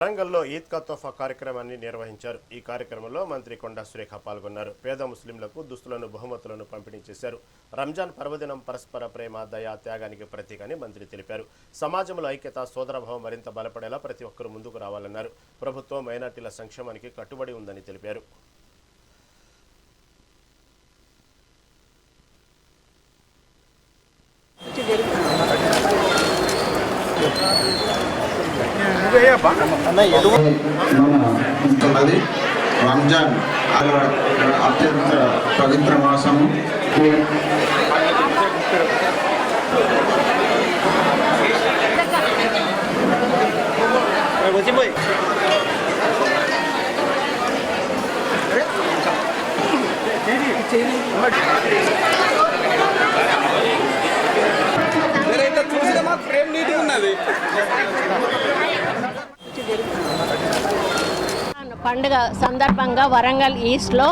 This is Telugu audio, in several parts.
వరంగల్లో ఈద్ కా తోఫా కార్యక్రమాన్ని నిర్వహించారు. ఈ కార్యక్రమంలో మంత్రి కొండా సురేఖ పాల్గొన్నారు. పేద ముస్లింలకు దుస్తులను, బహుమతులను పంపిణీ చేశారు. రంజాన్ పర్వదినం పరస్పర ప్రేమ, దయ, త్యాగానికి ప్రతీకని మంత్రి తెలిపారు. సమాజంలో ఐక్యత, సోదరభావం మరింత బలపడేలా ప్రతి ఒక్కరూ ముందుకు రావాలన్నారు. ప్రభుత్వం మైనార్టీల సంక్షేమానికి కట్టుబడి ఉందని తెలిపారు. రంజాన్ అత్యంత పవిత్ర మాసము. పండుగ సందర్భంగా వరంగల్ ఈస్ట్లో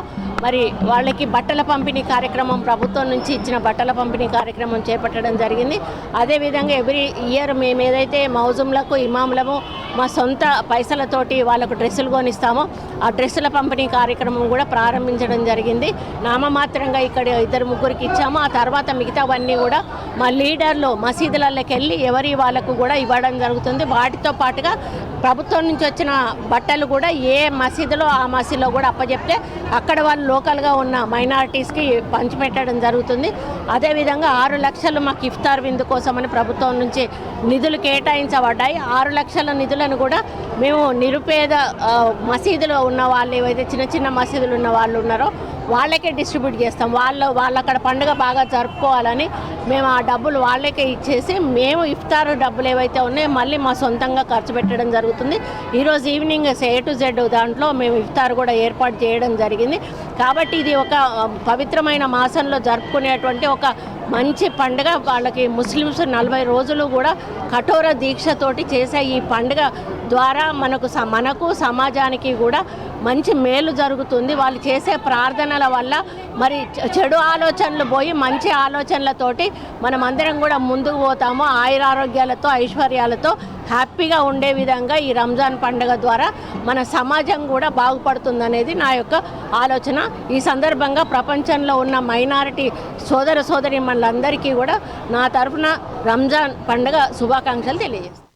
మరి వాళ్ళకి బట్టల పంపిణీ కార్యక్రమం ప్రభుత్వం నుంచి ఇచ్చిన బట్టల పంపిణీ కార్యక్రమం చేపట్టడం జరిగింది. అదేవిధంగా ఎవ్రీ ఇయర్ మేము ఏదైతే మౌజుంలకు ఇమాములము మా సొంత పైసలతోటి వాళ్ళకు డ్రెస్సులు కొనిస్తామో ఆ డ్రెస్సుల పంపిణీ కార్యక్రమం కూడా ప్రారంభించడం జరిగింది. నామమాత్రంగా ఇక్కడ 2-3 ఇచ్చాము. ఆ తర్వాత మిగతావన్నీ కూడా మా లీడర్లు మసీదులకి వెళ్ళి ఎవరి వాళ్ళకు కూడా ఇవ్వడం జరుగుతుంది. వాటితో పాటుగా ప్రభుత్వం నుంచి వచ్చిన బట్టలు కూడా ఏ మసీదులో ఆ మసీదులో కూడా అప్పచెప్తే అక్కడ వాళ్ళు లోకల్గా ఉన్న మైనారిటీస్కి పంచిపెట్టడం జరుగుతుంది. అదేవిధంగా 6 లక్షలు మాకు ఇఫ్తార్ విందు కోసమని ప్రభుత్వం నుంచి నిధులు కేటాయించబడ్డాయి. 6 లక్షల నిధులను కూడా మేము నిరుపేద మసీదులో ఉన్న వాళ్ళు ఏవైతే చిన్న మసీదులు ఉన్న వాళ్ళు ఉన్నారో వాళ్ళకే డిస్ట్రిబ్యూట్ చేస్తాం. వాళ్ళు అక్కడ పండుగ బాగా జరుపుకోవాలని మేము ఆ డబ్బులు వాళ్ళకే ఇచ్చేసి మేము ఇఫ్తార్ డబ్బులు ఏవైతే ఉన్నాయో మళ్ళీ మా సొంతంగా ఖర్చు పెట్టడం జరుగుతుంది. ఈరోజు ఈవినింగ్ A to Z దాంట్లో మేము ఇఫ్తార్ కూడా ఏర్పాటు చేయడం జరిగింది. కాబట్టి ఇది ఒక పవిత్రమైన మాసంలో జరుపుకునేటువంటి ఒక మంచి పండుగ. వాళ్ళకి ముస్లిమ్స్ 40 రోజులు కూడా కఠోర దీక్షతోటి చేసే ఈ పండుగ ద్వారా మనకు సమాజానికి కూడా మంచి మేలు జరుగుతుంది. వాళ్ళు చేసే ప్రార్థనల వల్ల మరి చెడు ఆలోచనలు పోయి మంచి ఆలోచనలతోటి మనం అందరం కూడా ముందుకు పోతాము. ఆయురారోగ్యాలతో, ఐశ్వర్యాలతో హ్యాపీగా ఉండే విధంగా ఈ రంజాన్ పండుగ ద్వారా మన సమాజం కూడా బాగుపడుతుందనేది నా యొక్క ఆలోచన. ఈ సందర్భంగా ప్రపంచంలో ఉన్న మైనారిటీ సోదర సోదరీమణులందరికీ కూడా నా తరఫున రంజాన్ పండుగ శుభాకాంక్షలు తెలియజేస్తాను.